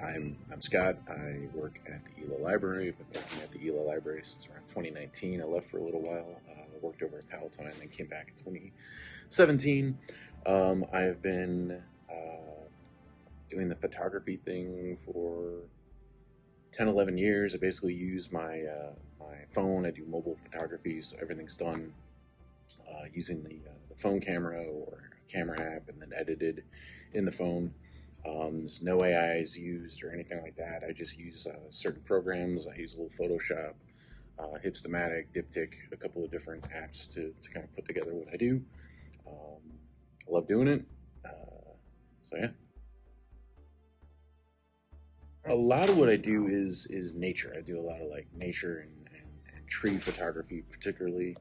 I'm Scott. I work at the ELA Library. I've been working at the ELA Library since around 2019. I left for a little while. I worked over at Palatine, then came back in 2017. I've been doing the photography thing for 10, 11 years. I basically use my phone. I do mobile photography, so everything's done using the phone camera or camera app and then edited in the phone. There's no AIs used or anything like that. I just use certain programs. I use a little Photoshop, Hipstamatic, Diptic, a couple of different apps to kind of put together what I do. I love doing it. So yeah. A lot of what I do is nature. I do a lot of like nature and tree photography particularly,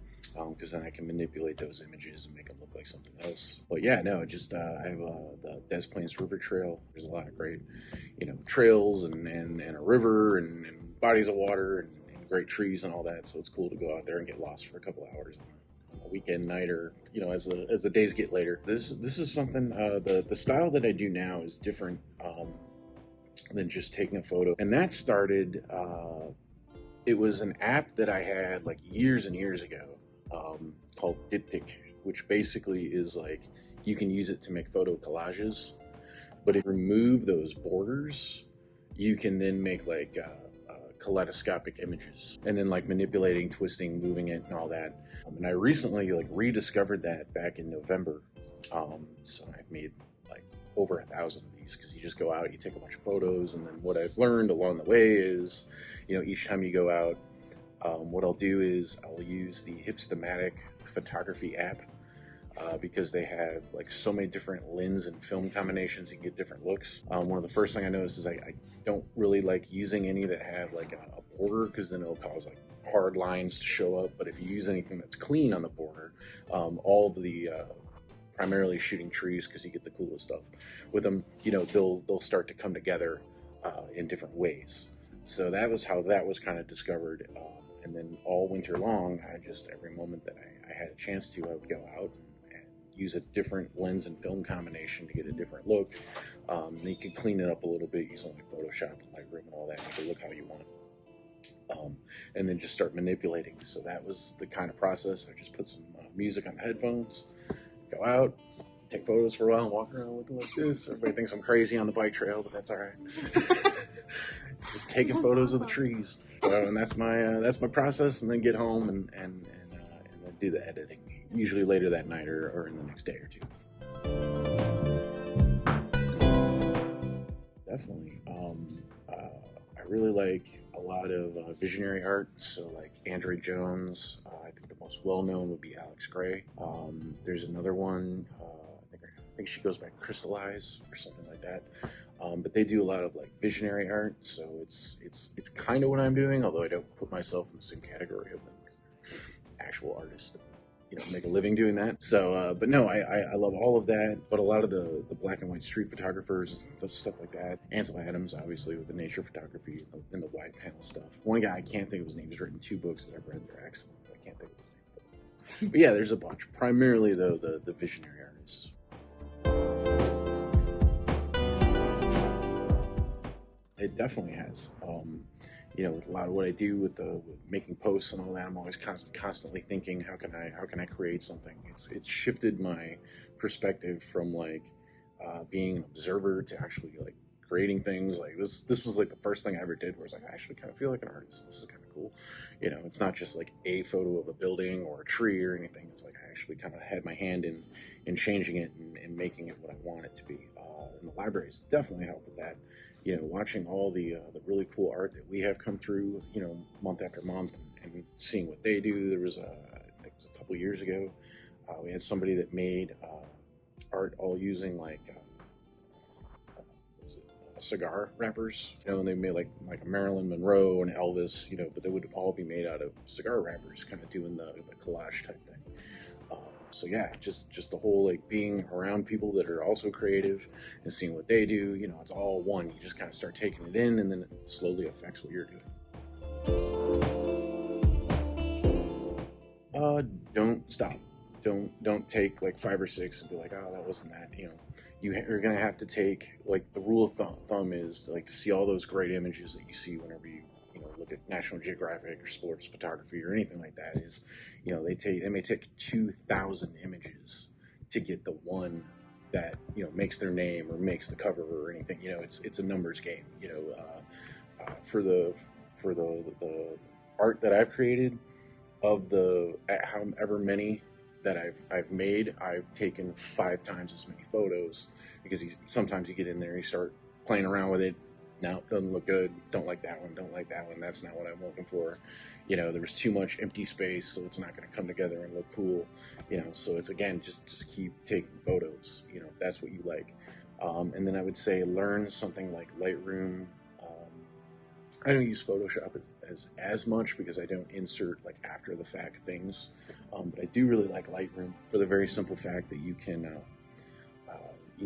because then I can manipulate those images and make them look like something else. But yeah, no, just I have the Des Plaines River Trail. There's a lot of great, trails and a river and bodies of water and great trees and all that. So it's cool to go out there and get lost for a couple of hours on a weekend night, or as the days get later. This is something. The style that I do now is different than just taking a photo, and that started. It was an app that I had like years and years ago called Diptic, which basically is like you can use it to make photo collages, but if you remove those borders, you can then make like kaleidoscopic images and then like manipulating, twisting, moving it and all that. And I recently like rediscovered that back in November. So I've made like over 1,000 of these, because you just go out, you take a bunch of photos, and then what I've learned along the way is, each time you go out, what I'll do is I'll use the Hipstamatic photography app, because they have like so many different lens and film combinations. You can get different looks. One of the first thing I noticed is I don't really like using any that have like a border, because then it'll cause like hard lines to show up. But if you use anything that's clean on the border, all of the primarily shooting trees, because you get the coolest stuff with them. They'll start to come together in different ways. So that was how that was kind of discovered. And then all winter long, every moment that I had a chance to, I would go out and use a different lens and film combination to get a different look. And you could clean it up a little bit using like Photoshop and Lightroom and all that, make it look how you want. And then just start manipulating. So that was the kind of process. I just put some music on the headphones, go out, take photos for a while, and walk around looking like this. Everybody thinks I'm crazy on the bike trail, but that's all right. Just taking photos of the trees. So, and that's my process. And then get home and then do the editing. Usually later that night or in the next day or two. Definitely. I really like a lot of visionary art. So like Android Jones. I think the most well-known would be Alex Gray. There's another one. I think she goes by Crystallize or something like that. But they do a lot of like visionary art, so it's kind of what I'm doing, although I don't put myself in the same category of an actual artist. Make a living doing that. So, but no, I love all of that. But a lot of the black and white street photographers and stuff like that. Ansel Adams, obviously, with the nature photography and the wide panel stuff. One guy, I can't think of his name. He's written 2 books that I've read. They're excellent. I can't think of his name. But yeah, there's a bunch. Primarily, though, the visionary artists. It definitely has. With a lot of what I do with making posts and all that, I'm always constantly thinking, how can I create something? It's shifted my perspective from like being an observer to actually like creating things. Like this was like the first thing I ever did, where it's like I actually kind of feel like an artist. This is kind of cool. It's not just like a photo of a building or a tree or anything. It's like I actually kind of had my hand in changing it and making it what I want it to be. And the libraries definitely help with that. Watching all the really cool art that we have come through, month after month, and seeing what they do. There was I think it was a couple years ago, we had somebody that made art all using like cigar wrappers, and they made like a Marilyn Monroe and Elvis, but they would all be made out of cigar wrappers, kind of doing the collage type thing. So yeah, just the whole like being around people that are also creative and seeing what they do, it's all one. You just kind of start taking it in, and then it slowly affects what you're doing. Don't stop. don't take like 5 or 6 and be like, oh, that wasn't that. You're gonna have to take, like, the rule of thumb is to, like, to see all those great images that you see whenever you look at National Geographic or sports photography or anything like that. Is they may take 2,000 images to get the one that makes their name or makes the cover or anything. It's a numbers game. For the art that I've created, of the however many that I've made, I've taken 5 times as many photos, because sometimes you get in there, you start playing around with it. No, doesn't look good. Don't like that one. Don't like that one. That's not what I'm looking for. There was too much empty space, so it's not going to come together and look cool. So it's, again, just keep taking photos. That's what you like. And then I would say learn something like Lightroom. I don't use Photoshop as much because I don't insert like after the fact things, but I do really like Lightroom for the very simple fact that you can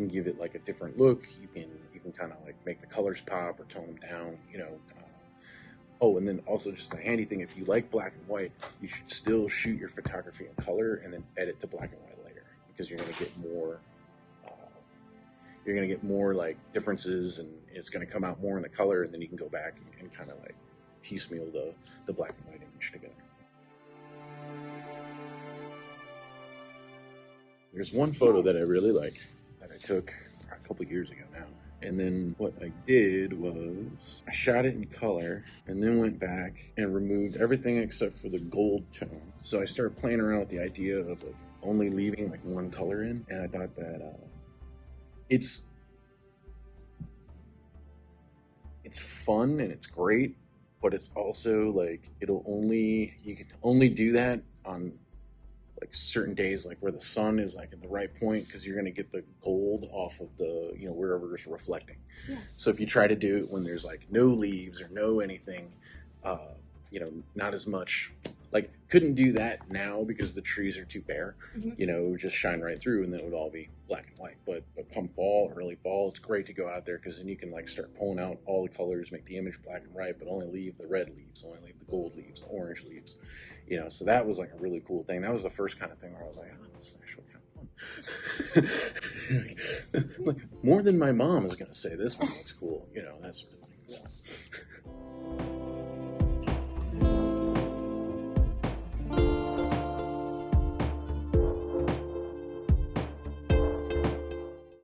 give it like a different look. You can kind of like make the colors pop or tone them down. Oh, and then also just a handy thing: if you like black and white, you should still shoot your photography in color and then edit to black and white later, because you're going to get more. You're going to get more like differences, and it's going to come out more in the color, and then you can go back and kind of like piecemeal the black and white image together. There's one photo that I really like that I took a couple years ago now. And then what I did was I shot it in color and then went back and removed everything except for the gold tone. So I started playing around with the idea of like only leaving like one color in, and I thought that it's fun and it's great, but it's also like you can only do that on like certain days, like where the sun is like at the right point, because you're going to get the gold off of the wherever it's reflecting. Yeah. So if you try to do it when there's like no leaves or no anything, not as much. Like, couldn't do that now because the trees are too bare. Mm-hmm. It would just shine right through, and then it would all be black and white. But come fall, early fall, it's great to go out there, because then you can like start pulling out all the colors, make the image black and white, but only leave the red leaves, only leave the gold leaves, the orange leaves. So that was like a really cool thing. That was the first kind of thing where I was like, oh, this is actually kind of fun. Like, more than my mom is going to say this one looks cool, that sort of thing. So.